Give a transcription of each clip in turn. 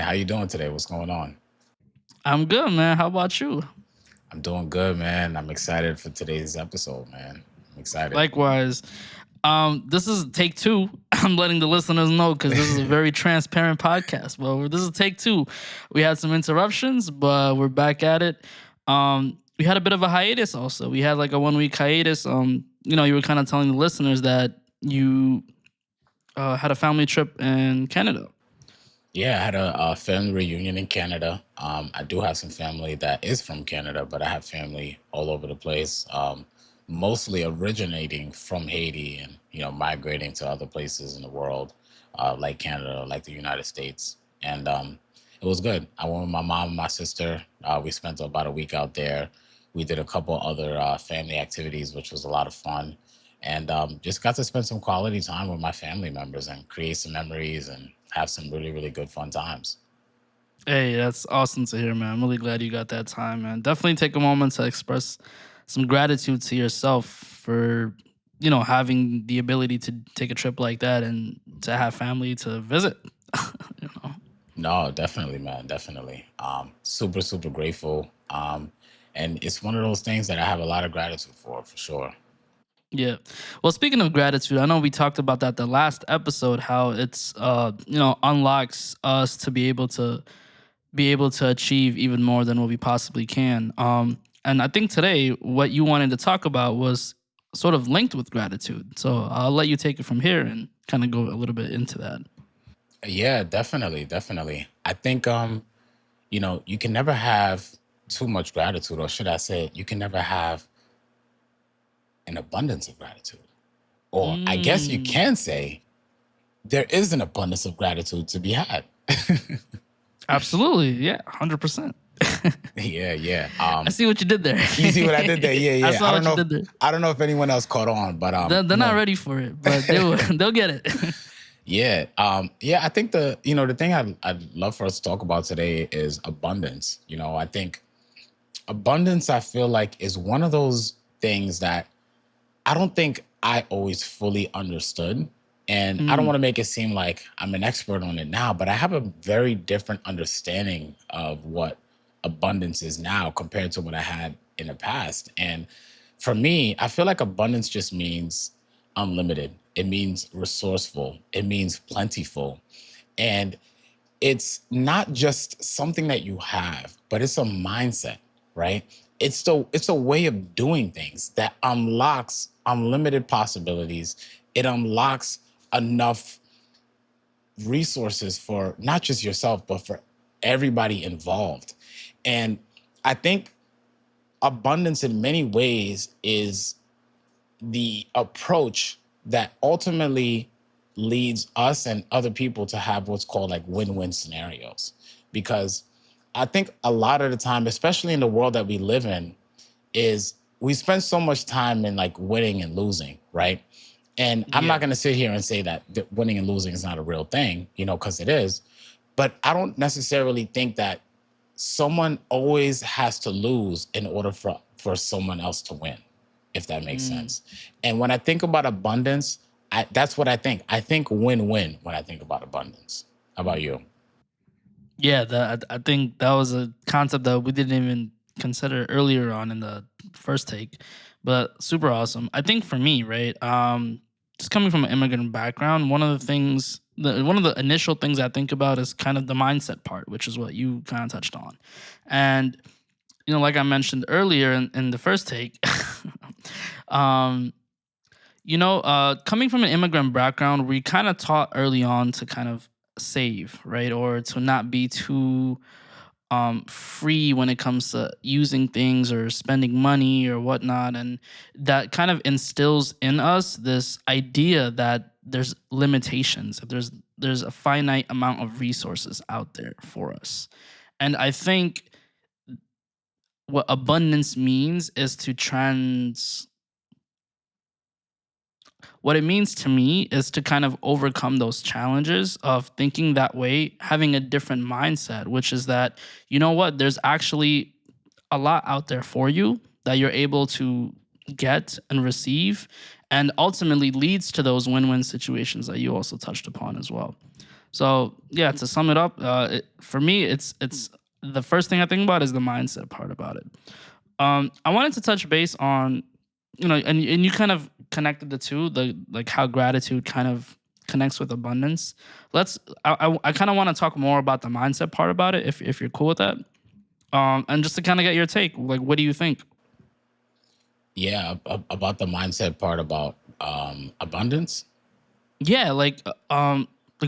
How you doing today? What's going on? I'm good, man. How about you? I'm doing good, man. I'm excited for today's episode, man. I'm excited. Likewise. This is take two. I'm letting the listeners know because this is a very transparent podcast. Well, this is take two. We had some interruptions, but we're back at it. We had a bit of a hiatus also. We had like a 1 week hiatus. You were kind of telling the listeners that you had a family trip in Canada. Yeah, I had a family reunion in Canada. I do have some family that is from Canada, but I have family all over the place. Mostly originating from Haiti and migrating to other places in the world, like Canada, like the United States. And it was good. I went with my mom and my sister. We spent about a week out there. We did a couple other family activities, which was a lot of fun, and just got to spend some quality time with my family members and create some memories and have some really, really good fun times. Hey, that's awesome to hear, man. I'm really glad you got that time, man. Definitely take a moment to express some gratitude to yourself for, having the ability to take a trip like that and to have family to visit. you know. No, definitely, man, definitely. Super, super grateful. And it's one of those things that I have a lot of gratitude for sure. Yeah. Well, speaking of gratitude, I know we talked about that the last episode, how it's unlocks us to be able to achieve even more than what we possibly can. And I think today what you wanted to talk about was sort of linked with gratitude. So I'll let you take it from here and kind of go a little bit into that. Yeah, definitely, definitely. I think you can never have too much gratitude, or should I say, you can never have an abundance of gratitude. Or I guess you Mm, can say there is an abundance of gratitude to be had. absolutely. Yeah, 100%. Yeah, yeah. I see what you did there. You see what I did there? Yeah, I yeah. saw what you did there. I don't know if anyone else caught on, but They're not ready for it, but they'll get it. yeah, yeah. I think the thing I'd love for us to talk about today is abundance. I think abundance, I feel like, is one of those things that I don't think I always fully understood. And I don't Mm, want to make it seem like I'm an expert on it now, but I have a very different understanding of what abundance is now compared to what I had in the past. And for me, I feel like abundance just means unlimited, it means resourceful, it means plentiful. And it's not just something that you have, but it's a mindset, right? It's a way of doing things that unlocks unlimited possibilities. It unlocks enough resources for not just yourself, but for everybody involved. And I think abundance in many ways is the approach that ultimately leads us and other people to have what's called like win-win scenarios, because I think a lot of the time, especially in the world that we live in, is we spend so much time in like winning and losing, right? And I'm not yeah. going to sit here and say that winning and losing is not a real thing, because it is. But I don't necessarily think that someone always has to lose in order for someone else to win, if that makes Mm. sense. And when I think about abundance, that's what I think. I think win-win when I think about abundance. How about you? Yeah, I think that was a concept that we didn't even consider earlier on in the first take, but super awesome. I think for me, right, just coming from an immigrant background, one of the initial things I think about is kind of the mindset part, which is what you kind of touched on, and like I mentioned earlier in the first take, um, coming from an immigrant background, we kind of taught early on to kind of save, right, or to not be too free when it comes to using things or spending money or whatnot. And that kind of instills in us this idea that there's limitations, that there's a finite amount of resources out there for us. And I think what abundance means is to trans what it means to me is to kind of overcome those challenges of thinking that way, having a different mindset, which is that, there's actually a lot out there for you that you're able to get and receive, and ultimately leads to those win-win situations that you also touched upon as well. So yeah, to sum it up, for me, it's the first thing I think about is the mindset part about it. I wanted to touch base on, and you kind of connected the two, the like how gratitude kind of connects with abundance. Let's I kind of want to talk more about the mindset part about it, if you're cool with that. And just to kind of get your take, like, what do you think? Yeah, about the mindset part about abundance. Yeah, like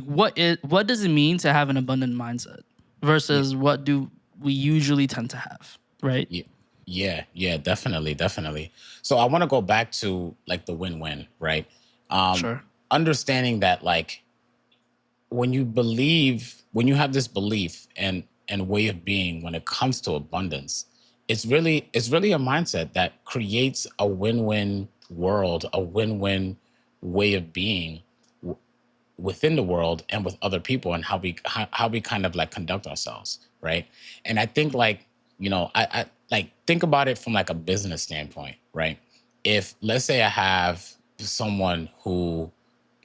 what does it mean to have an abundant mindset Yeah, versus what do we usually tend to have, right? yeah, yeah, definitely, definitely. So I want to go back to like the win-win, right? Um, Sure. Understanding that like when you have this belief and way of being when it comes to abundance, it's really a mindset that creates a win-win world, a win-win way of being within the world and with other people, and how we kind of like conduct ourselves, right? And I think like, I like think about it from like a business standpoint, right? If let's say I have someone who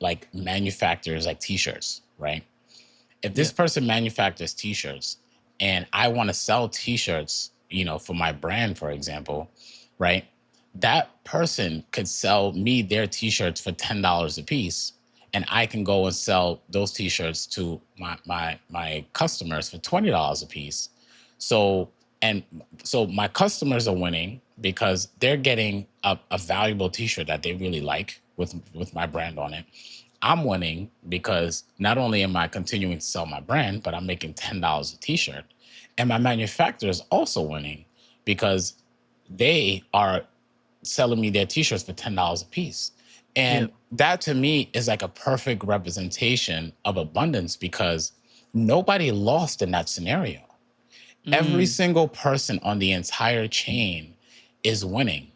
like manufactures like t-shirts, right? If Yeah. this person manufactures t-shirts and I want to sell t-shirts, for my brand, for example, right? That person could sell me their t-shirts for $10 a piece. And I can go and sell those t-shirts to my customers for $20 a piece. So and so my customers are winning because they're getting a valuable t-shirt that they really like with my brand on it. I'm winning because not only am I continuing to sell my brand, but I'm making $10 a t-shirt. And my manufacturer is also winning because they are selling me their t-shirts for $10 a piece. Yeah. And that to me is like a perfect representation of abundance because nobody lost in that scenario. Every Mm, single person on the entire chain is winning.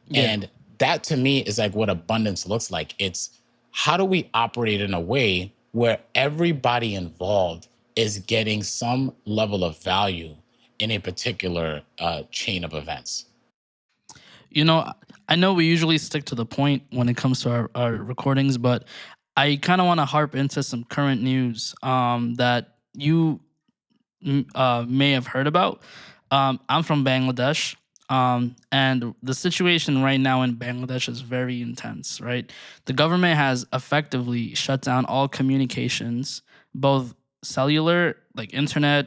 yeah. And that to me is like what abundance looks like. It's how do we operate in a way where everybody involved is getting some level of value in a particular chain of events? You know, I know we usually stick to the point when it comes to our recordings, but I kind of want to harp into some current news that you may have heard about. I'm from Bangladesh, and the situation right now in Bangladesh is very intense. Right, the government has effectively shut down all communications, both cellular, like internet,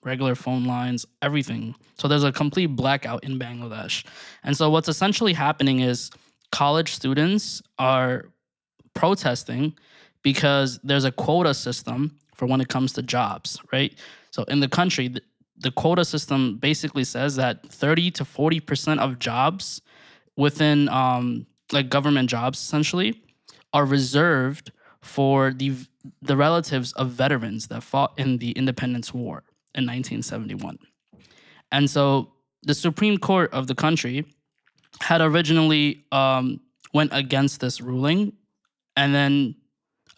regular phone lines, everything. So there's a complete blackout in Bangladesh, and so what's essentially happening is college students are protesting because there's a quota system for when it comes to jobs, right? So in the country, the quota system basically says that 30 to 40% of jobs within like government jobs essentially are reserved for the relatives of veterans that fought in the Independence War in 1971. And so the Supreme Court of the country had originally went against this ruling, and then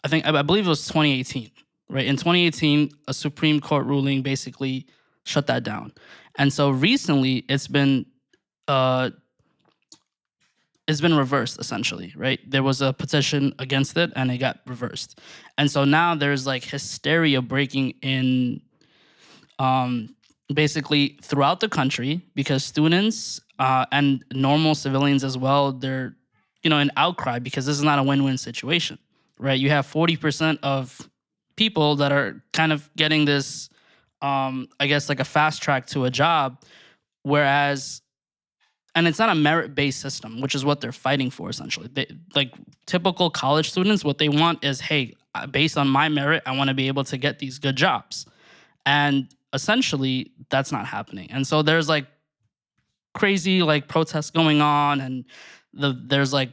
I believe it was 2018, right? In 2018, a Supreme Court ruling basically shut that down, and so recently uh, it's been reversed essentially, right? There was a petition against it, and it got reversed, and so now there's like hysteria breaking in um, basically throughout the country because students and normal civilians as well, they're in outcry because this is not a win-win situation, right? You have 40% of people that are kind of getting this, I guess, like a fast track to a job, whereas and it's not a merit-based system, which is what they're fighting for essentially. Like typical college students, what they want is, hey, based on my merit, I want to be able to get these good jobs, and essentially that's not happening. And so there's like crazy like protests going on, and there's like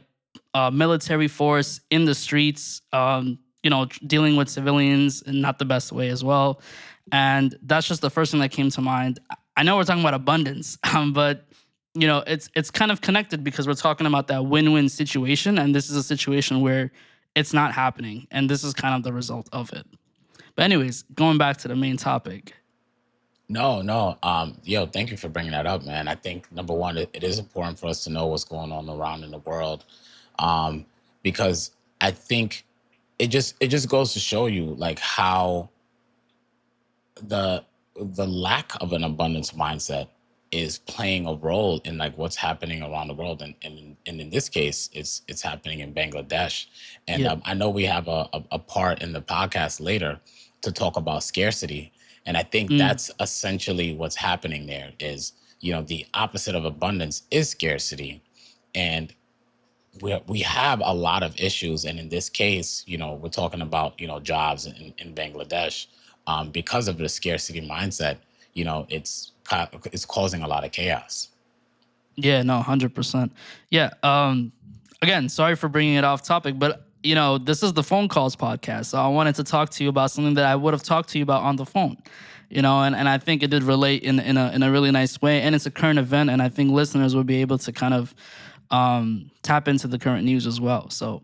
military force in the streets, dealing with civilians in not the best way as well. And that's just the first thing that came to mind. I know we're talking about abundance, but it's kind of connected because we're talking about that win-win situation, and this is a situation where it's not happening, and this is kind of the result of it. But anyways, going back to the main topic. No, no. Yo, thank you for bringing that up, man. I think number one, it is important for us to know what's going on around in the world, um, because I think it just goes to show you like how the the lack of an abundance mindset is playing a role in like what's happening around the world, and in this case it's happening in Bangladesh. And Yeah. I know we have a part in the podcast later to talk about scarcity, and I think Mm. that's essentially what's happening there is, the opposite of abundance is scarcity. And we have a lot of issues, and in this case, we're talking about jobs in Bangladesh, because of the scarcity mindset. It's causing a lot of chaos. Yeah, no, 100%. Yeah, again, sorry for bringing it off topic, but this is the phone calls podcast. So I wanted to talk to you about something that I would have talked to you about on the phone. And I think it did relate in a really nice way, and it's a current event, and I think listeners will be able to kind of tap into the current news as well. So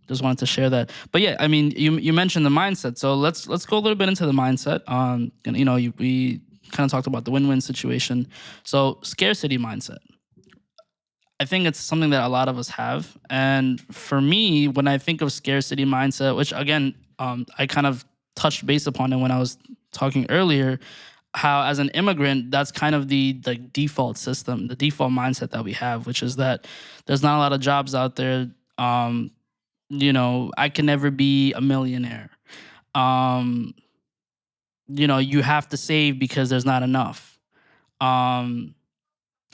just wanted to share that. But yeah, I mean, you mentioned the mindset, so let's go a little bit into the mindset. And we kind of talked about the win-win situation. So scarcity mindset, I think it's something that a lot of us have. And for me, when I think of scarcity mindset, which again, I kind of touched base upon it when I was talking earlier, how as an immigrant, that's kind of the default system, the default mindset that we have, which is that there's not a lot of jobs out there. I can never be a millionaire. Um, you have to save because there's not enough. Um,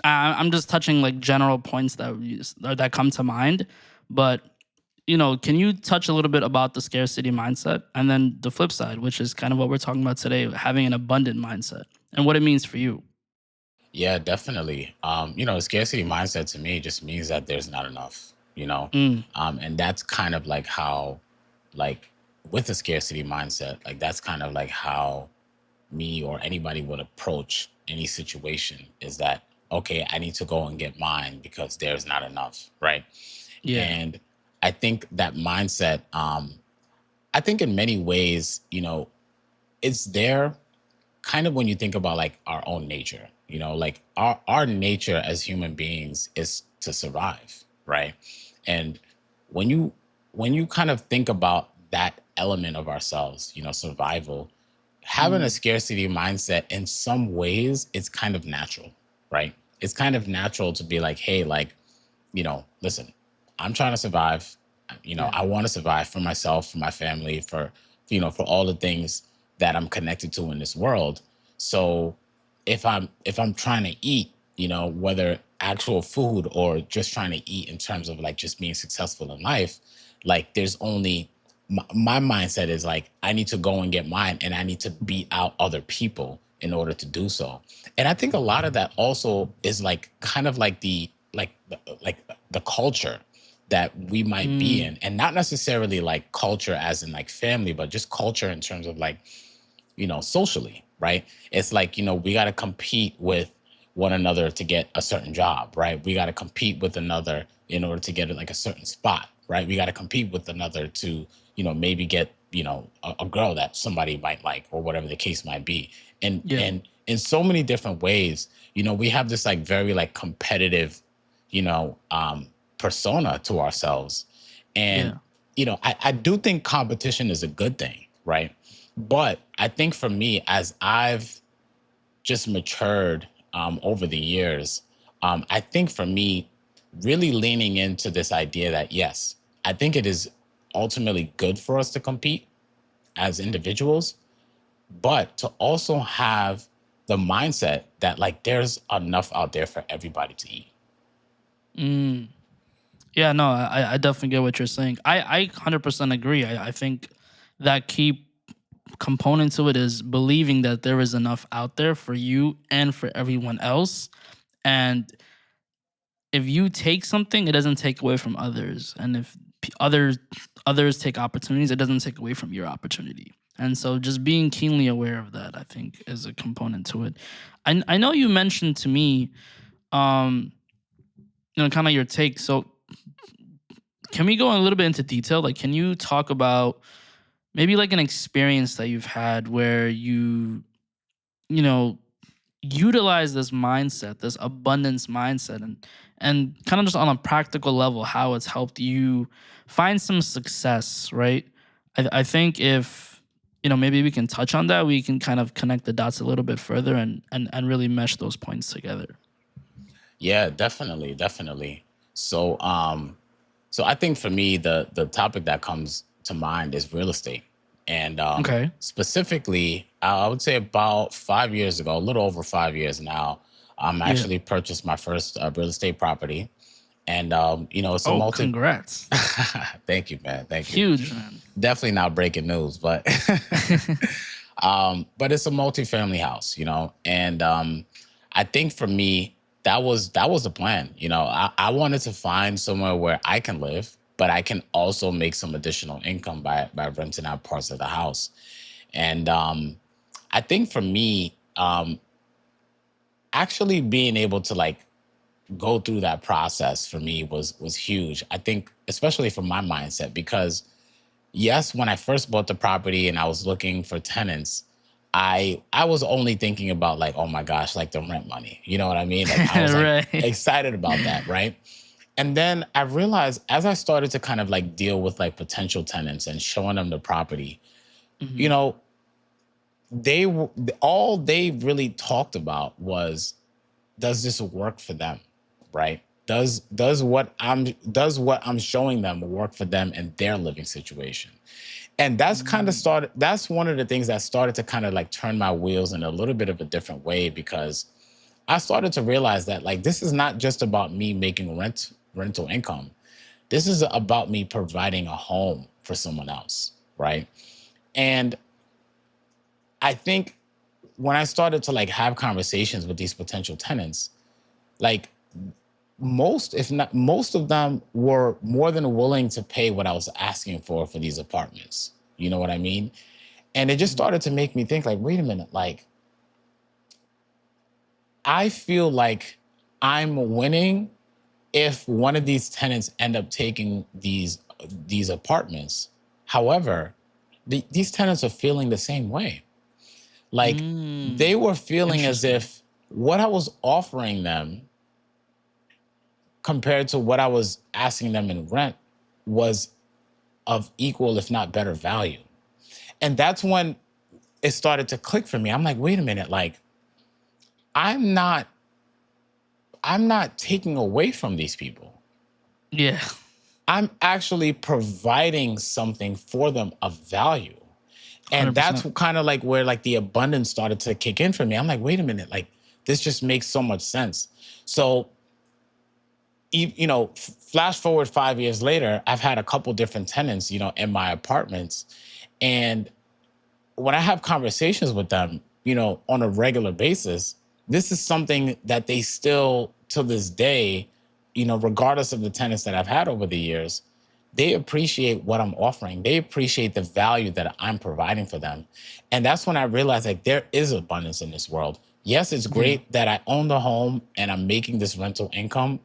I'm just touching like general points that come to mind, but can you touch a little bit about the scarcity mindset and then the flip side, which is kind of what we're talking about today, having an abundant mindset and what it means for you? Yeah, definitely. The scarcity mindset to me just means that there's not enough. Mm, And that's kind of like how, like, with the scarcity mindset, like that's kind of like how me or anybody would approach any situation, is that okay, I need to go and get mine because there's not enough, right? yeah. And I think that mindset, I think in many ways, it's there kind of when you think about like our own nature. Like our nature as human beings is to survive, right? And when you when you kind of think about that element of ourselves, survival, having a Mm, scarcity mindset in some ways it's kind of natural, right? It's kind of natural to be like, hey, like, listen, I'm trying to survive. yeah. I want to survive for myself, for my family, for all the things that I'm connected to in this world. So if I'm trying to eat, whether actual food or just trying to eat in terms of like just being successful in life, like there's only my mindset is like I need to go and get mine, and I need to beat out other people in order to do so. And I think a lot of that also is like kind of like like the culture that we might be Mm, in, and not necessarily like culture as in like family, but just culture in terms of like, socially, right? It's like, we got to compete with one another to get a certain job, right? We got to compete with another in order to get like a certain spot, right? We got to compete with another to, maybe get, a girl that somebody might like, or whatever the case might be. And yeah. in so many different ways, we have this like very like competitive, persona to ourselves. And, Yeah. I do think competition is a good thing, right? But I think for me, as I've just matured, over the years, I think for me, really leaning into this idea that yes, I think it is ultimately good for us to compete as individuals, but to also have the mindset that like there's enough out there for everybody to eat. Mm. Yeah, no, I definitely get what you're saying. I 100% agree. I think that key component to it is believing that there is enough out there for you and for everyone else. And if you take something, it doesn't take away from others. And if others take opportunities, it doesn't take away from your opportunity. And so just being keenly aware of that, I think, is a component to it. I know you mentioned to me, um, kind of your take. So can we go a little bit into detail? Like, can you talk about maybe like an experience that you've had where you know, utilize this mindset, this abundance mindset, and kind of just on a practical level, how it's helped you find some success, right? I think if maybe we can touch on that, we can kind of connect the dots a little bit further and really mesh those points together. Yeah, definitely, definitely. So, so I think for me, the topic that comes to mind is real estate, and Okay. specifically, I would say about 5 years ago, a little over 5 years now, Yeah. actually purchased my first real estate property, and it's a Oh, multi. congrats. Thank you, man. Thank you. Huge, man. Definitely not breaking news, but but it's a multi-family house, and I think for me that was the plan. I wanted to find somewhere where I can live, but I can also make some additional income by renting out parts of the house. And I think for me, actually being able to like go through that process for me was huge. I think especially for my mindset because yes, when I first bought the property and I was looking for tenants, I was only thinking about like, oh my gosh, like the rent money. You know what I mean? Like I was like Right. excited about that, right? And then I realized as I started to kind of like deal with like potential tenants and showing them the property, you Mhm. know, all they really talked about was, does this work for them, right? Does what I'm showing them work for them and their living situation? And Mm. that's one of the things that started to kind of like turn my wheels in a little bit of a different way because I started to realize that like this is not just about me making rental income. This is about me providing a home for someone else, right? And I think when I started to like have conversations with these potential tenants, like most if not most of them were more than willing to pay what I was asking for these apartments. You know what I mean? And it just Mhm. started to make me think like, wait a minute, like I feel like I'm winning if one of these tenants end up taking these apartments. However, these tenants are feeling the same way. Like they Mm. were feeling as Interesting. if what I was offering them compared to what I was asking them in rent was of equal, if not better value. And that's when it started to click for me. I'm like, wait a minute, like I'm not I'm not taking away from these people. Yeah. I'm actually providing something for them of value. And that's 100%. kind of like where like the abundance started to kick in for me. I'm like, wait a minute, like this just makes so much sense. So, flash forward 5 years later, I've had a couple different tenants, in my apartments. And when I have conversations with them, on a regular basis, this is something that they still, to this day, regardless of the tenants that I've had over the years, they appreciate what I'm offering. They appreciate the value that I'm providing for them. And that's when I realized like there is abundance in this world. Yes, it's Yeah. great that I own the home and I'm making this rental income.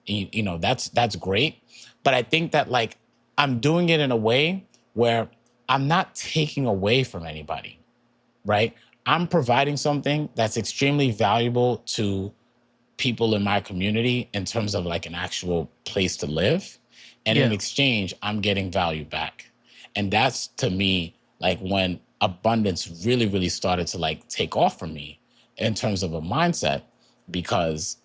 That's great. But I think that like I'm doing it in a way where I'm not taking away from anybody, right? I'm providing something that's extremely valuable to people in my community in terms of like an actual place to live. And in Yeah. exchange, I'm getting value back. And that's to me, like when abundance really, really started to like take off for me in terms of a mindset, because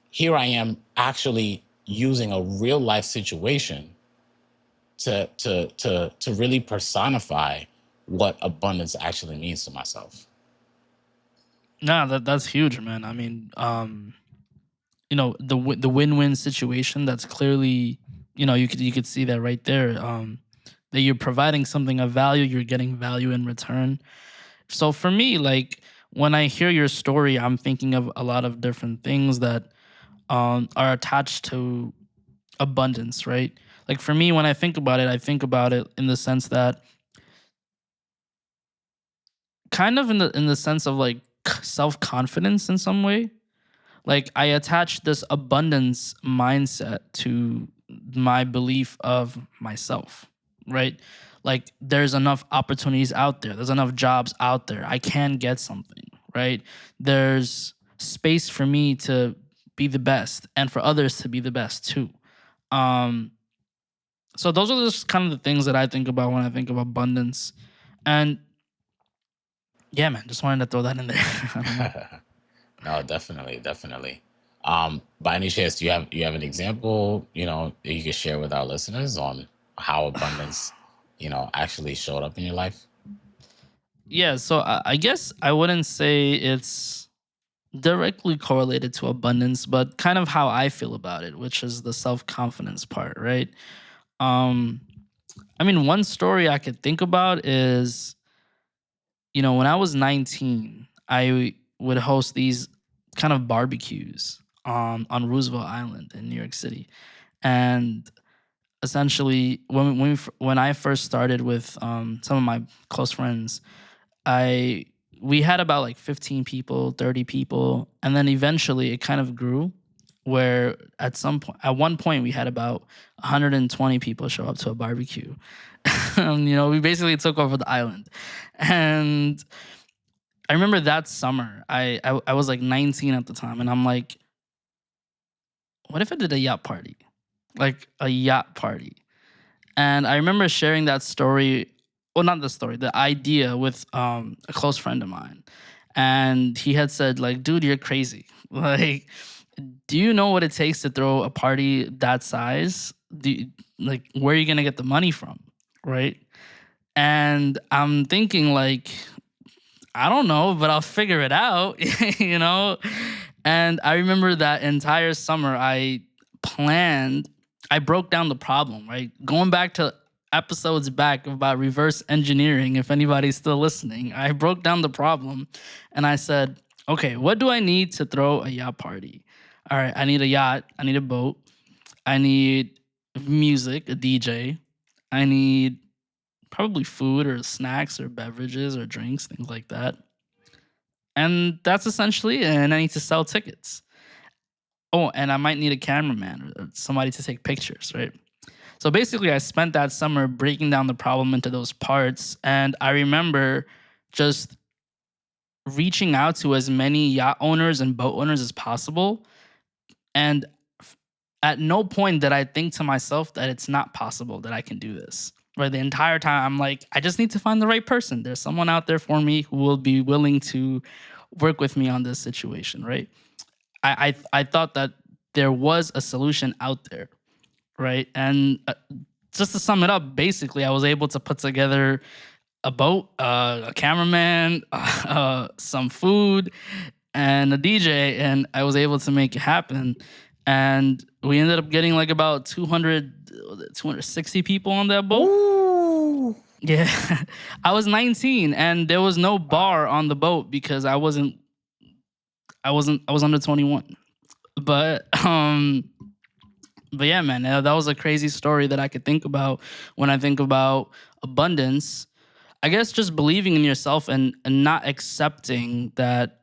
here I am actually using a real life situation to really personify what abundance actually means to myself. Nah, that's huge, man. I mean, the win-win situation, that's clearly, you could see that right there. That you're providing something of value, you're getting value in return. So for me, like when I hear your story, I'm thinking of a lot of different things that are attached to abundance, right? Like for me, when I think about it, I think about it in the sense that kind of in the sense of like self-confidence in some way. Like I attach this abundance mindset to my belief of myself, right? Like there's enough opportunities out there, there's enough jobs out there, I can get something, right? There's space for me to be the best and for others to be the best too. um So those are just kind of the things that I think about when I think of abundance. And yeah, man, just wanted to throw that in there. I don't know. No, definitely, definitely. By any chance, do you have an example, that you could share with our listeners on how abundance, actually showed up in your life? Yeah, so I guess I wouldn't say it's directly correlated to abundance, but kind of how I feel about it, which is the self confidence part, right? Um, I mean, one story I could think about is, when I was 19, I would host these kind of barbecues on Roosevelt Island in New York City, and essentially, when I first started with some of my close friends, I we had about like 15 people, 30 people, and then eventually it kind of grew where at one point we had about 120 people show up to a barbecue. We basically took over the island. And I remember that summer, I was like 19 at the time, and I'm like, what if I did a yacht party? Like a yacht party. And I remember sharing that story, well, not the story, the idea with a close friend of mine. And he had said, like, dude, you're crazy. Like, do you know what it takes to throw a party that size? Like, where are you gonna get the money from? Right. And I'm thinking, like, I don't know, but I'll figure it out, you know? And I remember that entire summer planned, I broke down the problem, right? Going back to episodes back about reverse engineering, if anybody's still listening, I broke down the problem and I said, okay, what do I need to throw a yacht party? All right, I need a yacht, I need a boat, I need music, a DJ, I need probably food or snacks or beverages or drinks, things like that. And that's essentially it. And I need to sell tickets. Oh, and I might need a cameraman or somebody to take pictures, right? So basically, I spent that summer breaking down the problem into those parts. And I remember just reaching out to as many yacht owners and boat owners as possible. And at no point did I think to myself that it's not possible that I can do this. Right. The entire time, I'm like, I just need to find the right person. There's someone out there for me who will be willing to work with me on this situation. Right. I thought that there was a solution out there, right? And just to sum it up, basically, I was able to put together a boat, a cameraman, some food, and a DJ, and I was able to make it happen. And we ended up getting like about 260 people on that boat. Ooh. Yeah, I was 19, and there was no Wow. bar on the boat because I was under 21. But yeah, man, that was a crazy story that I could think about when I think about abundance. I guess just believing in yourself and not accepting that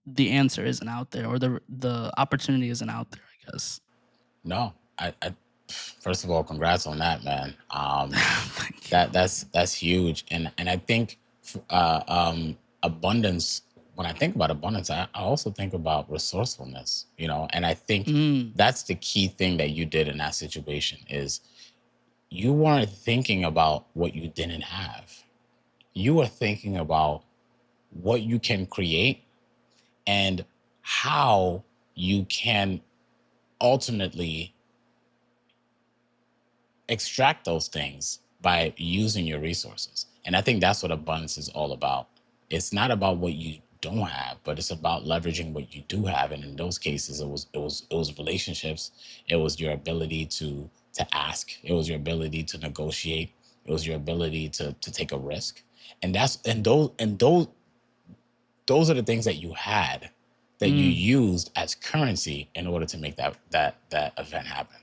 the answer isn't out there or the opportunity isn't out there, I guess. No, I first of all, congrats on that, man. Thank you. That's huge, and I think abundance. When I think about abundance, I also think about resourcefulness. And I think Mm, that's the key thing that you did in that situation is you weren't thinking about what you didn't have. You were thinking about what you can create and how you can ultimately extract those things by using your resources. And I think that's what abundance is all about. It's not about what you don't have, but it's about leveraging what you do have. And in those cases, it was relationships. It was your ability to ask. It was your ability to negotiate. It was your ability to take a risk. And those are the things that you had that you mm. used as currency in order to make that event happen.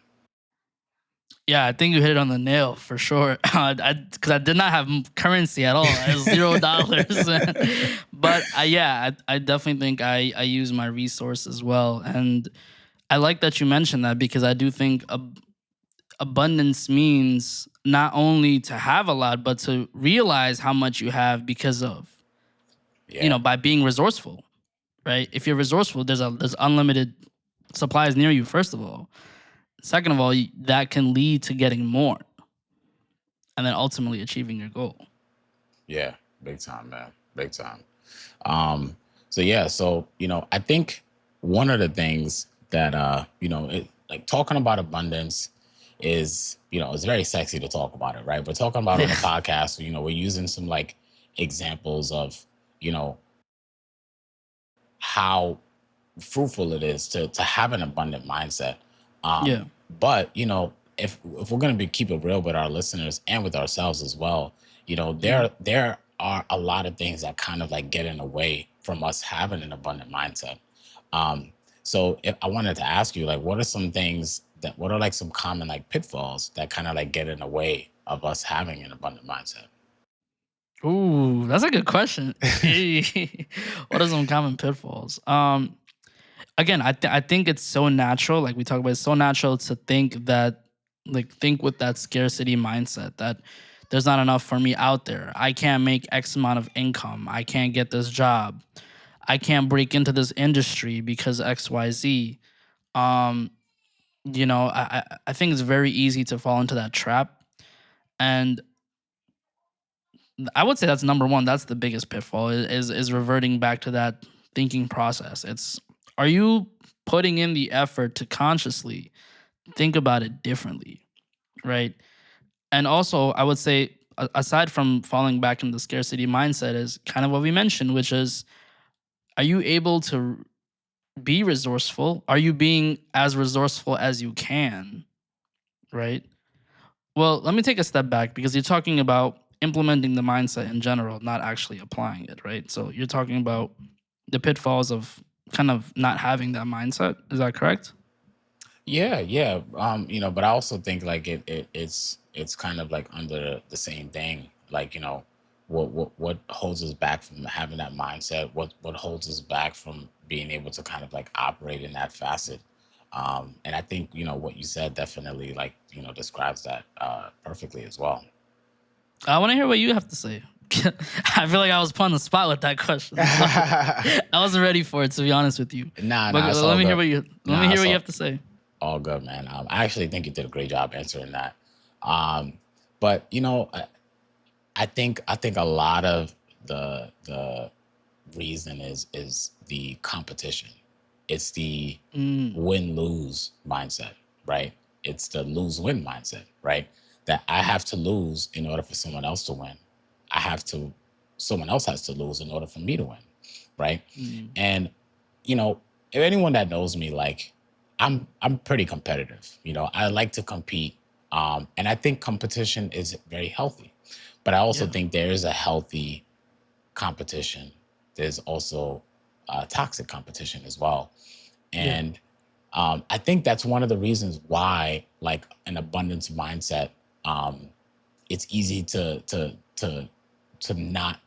Yeah, I think you hit it on the nail for sure. Because I did not have currency at all. I was $0. But I definitely think I use my resources well. And I like that you mentioned that because I do think abundance means not only to have a lot, but to realize how much you have because of, Yeah. by being resourceful, right? If you're resourceful, there's unlimited supplies near you, first of all. Second of all, that can lead to getting more and then ultimately achieving your goal. Yeah, big time, man. Big time. Um, so yeah, so I think one of the things that like talking about abundance is, it's very sexy to talk about it, right? We're talking about it on Yeah. the podcast, so, we're using some like examples of, you know, how fruitful it is to have an abundant mindset. Yeah. But if we're gonna be keep it real with our listeners and with ourselves as well, Mhm. there are a lot of things that kind of like get in the way from us having an abundant mindset. Um, so if I wanted to ask you, like, what are like some common like pitfalls that kind of like get in the way of us having an abundant mindset? Ooh, that's a good question. What are some common pitfalls? Again, I think it's so natural. Like we talk about, it's so natural to think that, like, think with that scarcity mindset that there's not enough for me out there. I can't make X amount of income. I can't get this job. I can't break into this industry because X Y Z. Um, I think it's very easy to fall into that trap, and I would say that's number one. That's the biggest pitfall, is reverting back to that thinking process. It's, are you putting in the effort to consciously think about it differently, right? And also, I would say, aside from falling back in the scarcity mindset, is kind of what we mentioned, which is, are you able to be resourceful? Are you being as resourceful as you can, right? Well, let me take a step back, because you're talking about implementing the mindset in general, not actually applying it, right? So you're talking about the pitfalls of kind of not having that mindset. Is that correct? Yeah, yeah. But I also think like it's kind of like under the same thing. Like, what holds us back from having that mindset? What holds us back from being able to kind of like operate in that facet? And I think, what you said definitely like, describes that perfectly as well. I want to hear what you have to say. I feel like I was put on the spot with that question. So I wasn't ready for it, to be honest with you. Nah, But nah, it's all good. let me Nah, hear it's what you have to say. all good, man. I actually think you did a great job answering that. Um, but I think a lot of the reason is the competition. It's the Mm, win lose mindset, right? It's the lose win mindset, right? That I have to lose in order for someone else to win. I have to Someone else has to lose in order for me to win, right? mm, And you know, if anyone that knows me, like I'm pretty competitive. I like to compete. And I think competition is very healthy. But I also yeah, think there is a healthy competition. There's also toxic competition as well. yeah, And I think that's one of the reasons why, like, an abundance mindset, um, it's easy to not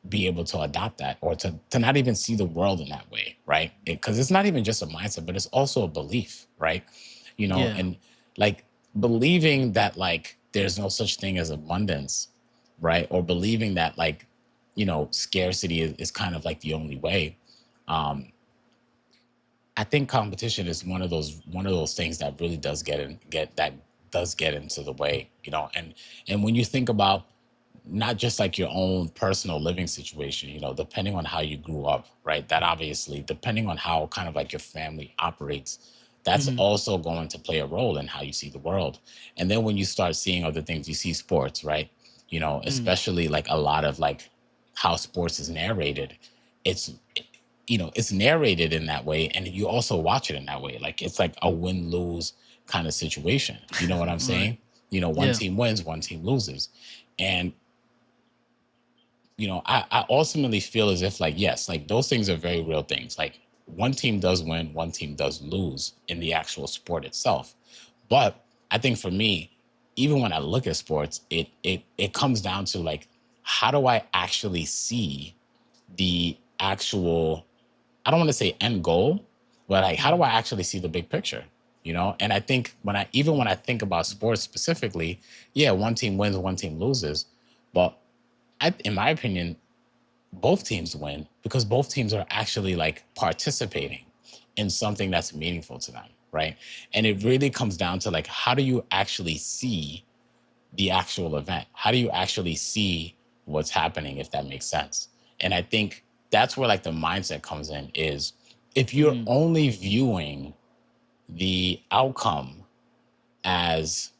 be able to adopt that, or to not even see the world in that way, right? Because it's not even just a mindset, but it's also a belief, right? yeah, And like believing that like there's no such thing as abundance, right? Or believing that like scarcity is kind of like the only way. um I think competition is one of those things that really does get into the way, and when you think about not just like your own personal living situation, depending on how you grew up, right? That obviously, depending on how kind of like your family operates, that's hmm, also going to play a role in how you see the world. And then when you start seeing other things, you see sports, right? mm, Especially like a lot of like how sports is narrated. It's it's narrated in that way, and you also watch it in that way. Like it's like a win lose kind of situation. You know what I'm right, saying? One yeah, team wins, one team loses. And I ultimately feel as if like, yes, like those things are very real things. Like one team does win, one team does lose in the actual sport itself. But I think for me, even when I look at sports, it comes down to like, how do I actually see the actual, I don't want to say end goal, but like, how do mm, I actually see the big picture? And I think when I think about sports specifically, yeah, one team wins, one team loses, but in my opinion, both teams win because both teams are actually like participating in something that's meaningful to them. right? And it really comes down to like, how do you actually see the actual event? How do you actually see what's happening, if that makes sense? And I think that's where like the mindset comes in, is if you're Mm. only viewing the outcome as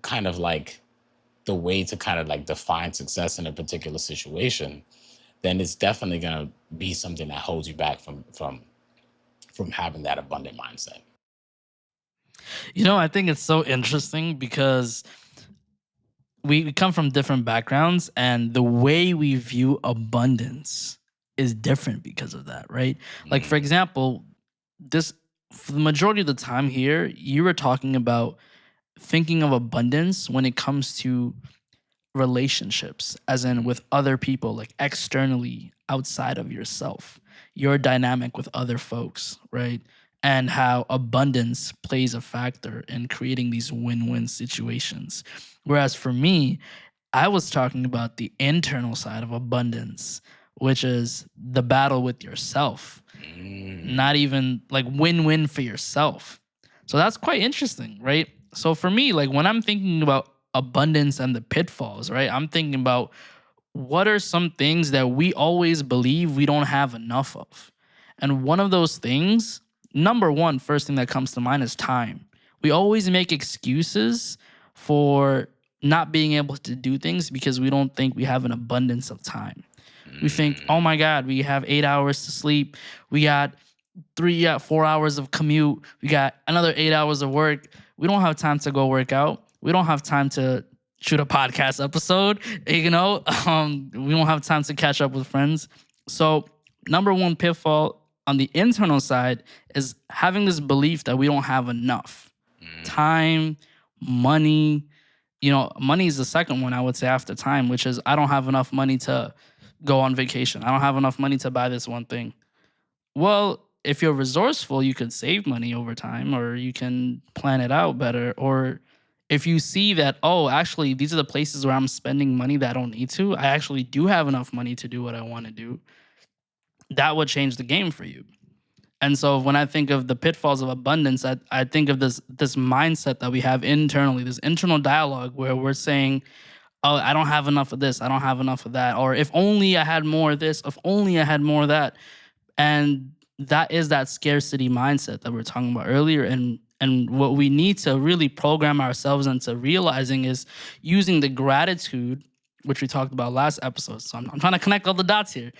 kind of like the way to kind of like define success in a particular situation, then it's definitely going to be something that holds you back from having that abundant mindset. I think it's so interesting because we come from different backgrounds, and the way we view abundance is different because of that, right? Like, for Mm, example, this for the majority of the time here, you were talking about thinking of abundance when it comes to relationships, as in with mm, other people, like externally outside of yourself, your dynamic with other folks, right? And how abundance plays a factor in creating these win win situations. Whereas for me, I was talking about the internal side of abundance, which is the battle with yourself, mm, not even like win-win for yourself. So that's quite interesting, right? So for me, like when I'm thinking about abundance and the pitfalls, right? I'm thinking about what are some things that we always believe we don't have enough of. And one of those things, number one, first thing that comes to mind is time. We always make excuses for not being able to do things because we don't think we have an abundance of time. We think, oh mm, my God, we have 8 hours to sleep. We got 4 hours of commute. We got another 8 hours of work. We don't have time to go work out. We don't have time to shoot a podcast episode. We don't have time to catch up with friends. So, number one pitfall on the internal side is having this belief that we don't have enough mm, time, money. Money is the second one I would say after time, which is I don't have enough money to go on vacation. I don't have enough money to buy this one thing. Well, if you're resourceful, you could save money over time, or you can plan it out better. Or if you see that, oh, actually, these are the places where I'm spending money that I don't need to, I actually do have enough money to do what I want to do, that would change the game for you. And so when I think of the pitfalls of abundance, I think of this mindset that we have internally, this internal dialogue where we're saying, oh, I don't have enough of this, I don't have enough of that, or if only I had more of this, if only I had more of that. And that is that scarcity mindset that we are talking about earlier. And what we need to really program ourselves into realizing is using the gratitude, which we talked about last episode. So I'm trying to connect all the dots here.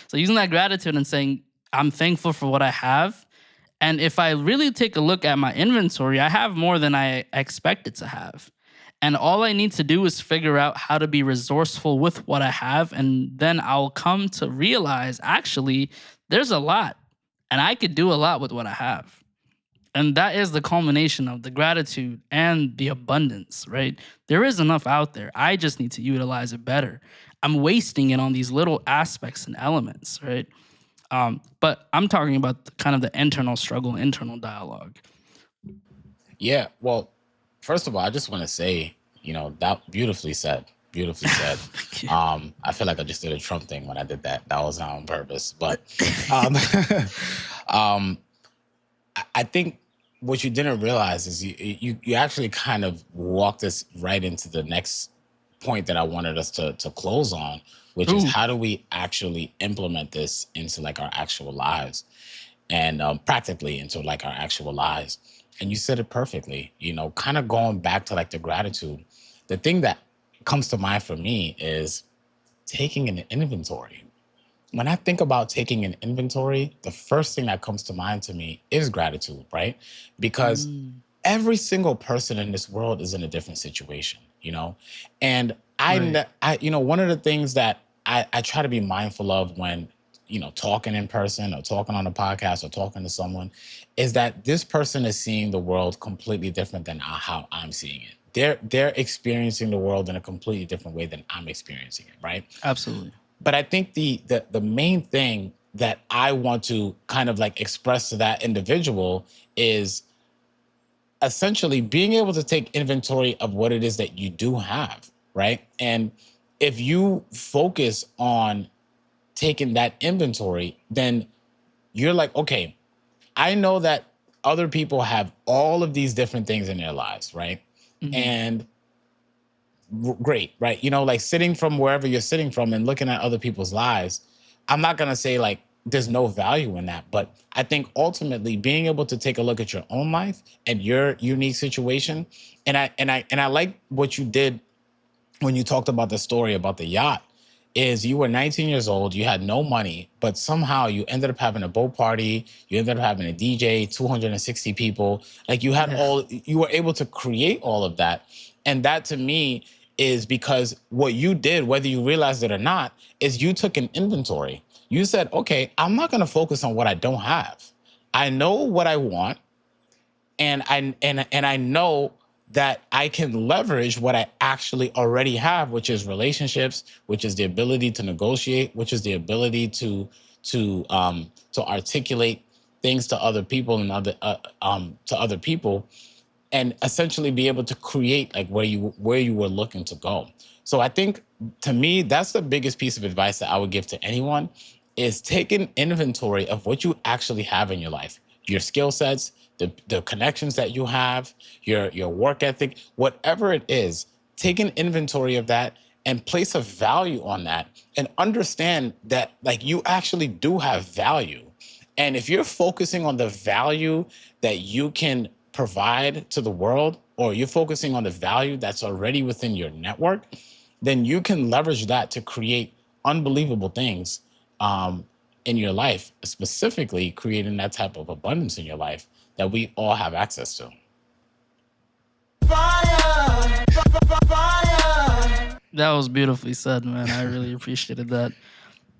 So using that gratitude and saying, I'm thankful for what I have. And if I really take a look at my inventory, I have more than I expected to have. And all I need to do is figure out how to be resourceful with what I have. And then I'll come to realize actually, there's a lot, and I could do a lot with what I have. And that is the culmination of the gratitude and the abundance, right? There is enough out there. I just need to utilize it better. I'm wasting it on these little aspects and elements, right? But I'm talking about kind of the internal struggle, internal dialogue. yeah. Well, first of all, I just want to say, that beautifully said. Beautifully said. Thank you. I feel like I just did a Trump thing when I did that. That was not on purpose. But um, um, I think what you didn't realize is you actually kind of walked us right into the next point that I wanted us to close on, which is Ooh. how do we actually implement this into like our actual lives, and practically into like our actual lives. And you said it perfectly, kind of going back to like the gratitude. The thing that comes to mind for me is taking an inventory. When I think about taking an inventory, the first thing that comes to mind to me is gratitude, right? Because Mm, every single person in this world is in a different situation. And right. one of the things that I try to be mindful of when talking in person or talking on a podcast or talking to someone is that this person is seeing the world completely different than how I'm seeing it. They're experiencing the world in a completely different way than I'm experiencing it, right? Absolutely. But I think the main thing that I want to kind of like express to that individual is essentially being able to take inventory of what it is that you do have, right? And if you focus on taking that inventory, then you're like, okay, I know that other people have all of these different things in their lives, right? Mhm. And great, right? Like sitting from wherever you're sitting from and looking at other people's lives, I'm not going to say like there's no value in that, but I think ultimately being able to take a look at your own life and your unique situation, and I like what you did when you talked about the story about the yacht, is you were 19 years old, you had no money, but somehow you ended up having a boat party, you ended up having a DJ, 260 people. Like Yeah. you were able to create all of that. And that to me is because what you did, whether you realized it or not, is you took an inventory. You said, okay, I'm not going to focus on what I don't have. I know what I want, and I know that I can leverage what I actually already have, which is relationships, which is the ability to negotiate, which is the ability to articulate things to other people and other to other people, and essentially be able to create like where you were looking to go. So I think, to me, that's the biggest piece of advice that I would give to anyone, is take an inventory of what you actually have in your life, your skill sets, the connections that you have, your work ethic, whatever it is. Take an inventory of that and place a value on that, and understand that like you actually do have value. And if you're focusing on the value that you can provide to the world, or you're focusing on the value that's already within your network, then you can leverage that to create unbelievable things um, in your life, specifically creating that type of abundance in your life that we all have access to. That was beautifully said, man. I really appreciated that.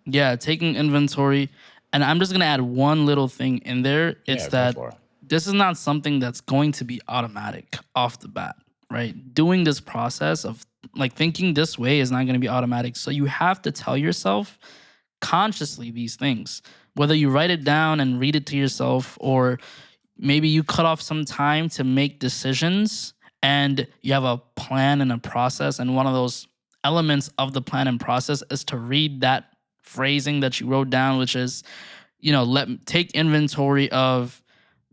Yeah, taking inventory. And I'm just going to add one little thing in there. It's Yeah, go that for it. this is not something that's going to be automatic off the bat, right? Doing this process of like thinking this way is not going to be automatic. So you have to tell yourself consciously these things, whether you write it down and read it to yourself, or maybe you cut off some time to make decisions and you have a plan and a process. And one of those elements of the plan and process is to read that phrasing that you wrote down, which is, take inventory of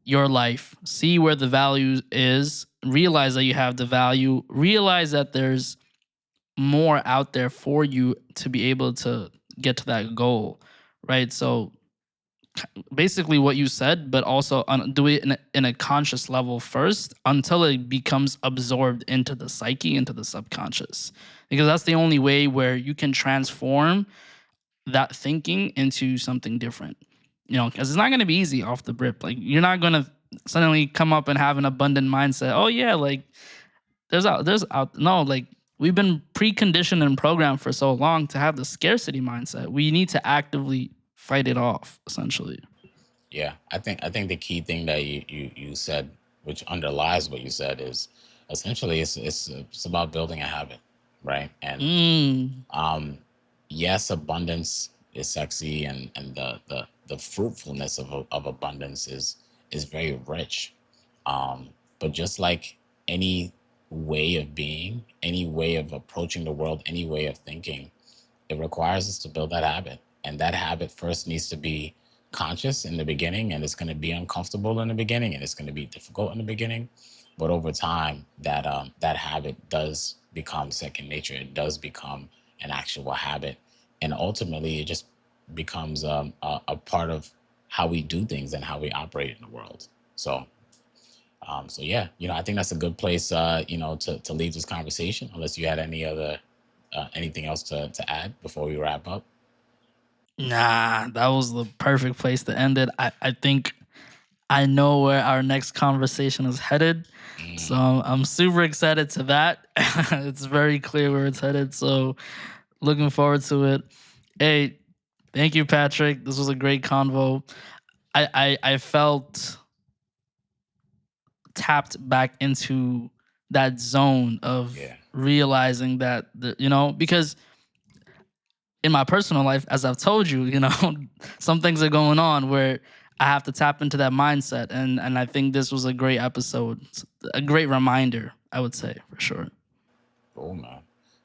your life, see where the value is, realize that you have the value, realize that there's more out there for you to be able to get to that goal, right? So basically what you said, but also do it in a conscious level first until it becomes absorbed into the psyche, into the subconscious, because that's the only way where you can transform that thinking into something different. Because it's not going to be easy off the rip. Like you're not going to suddenly come up and have an abundant mindset. Oh yeah, like there's out no, like we've been preconditioned and programmed for so long to have the scarcity mindset. We need to actively fight it off, essentially. Yeah, I think the key thing that you said, which underlies what you said, is essentially it's about building a habit, right? And Mm, um, yes, abundance is sexy, and the fruitfulness of abundance is very rich. But just like any way of being, any way of approaching the world, any way of thinking, it requires us to build that habit. And that habit first needs to be conscious in the beginning, and it's going to be uncomfortable in the beginning, and it's going to be difficult in the beginning. But over time, that habit does become second nature. It does become an actual habit, and ultimately, it just becomes a part of how we do things and how we operate in the world. So yeah, I think that's a good place, to leave this conversation. Unless you had anything else to add before we wrap up. nah, that was the perfect place to end it. I think I know where our next conversation is headed. So Mm, I'm super excited to that. It's very clear where it's headed. So looking forward to it. Hey, thank you, Patrick. This was a great convo. I felt tapped back into that zone of yeah, realizing that because in my personal life, as I've told you, some things are going on where I have to tap into that mindset, and I think this was a great episode, a great reminder, I would say for sure. cool, man.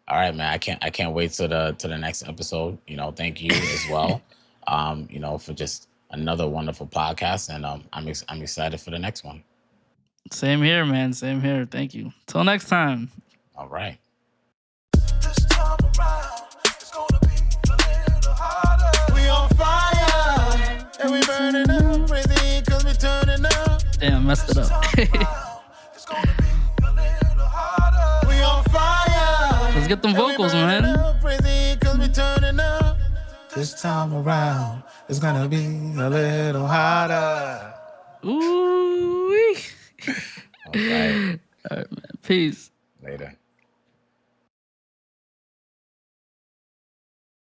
All right, man. I can't wait to the next episode. Thank you as well. For just another wonderful podcast, and I'm excited for the next one. Same here, man. Same here. Thank you. Till next time. All right. This time around, it's gonna be a little harder. We on fire, and we burning up everything cause we turning up. Damn, messed it up. It's gonna be a little harder. We on fire. Let's get them vocals, man. Everything cause we turning up. This time around, it's gonna be a little harder. Ooh. All right. All right, man. Peace. Later.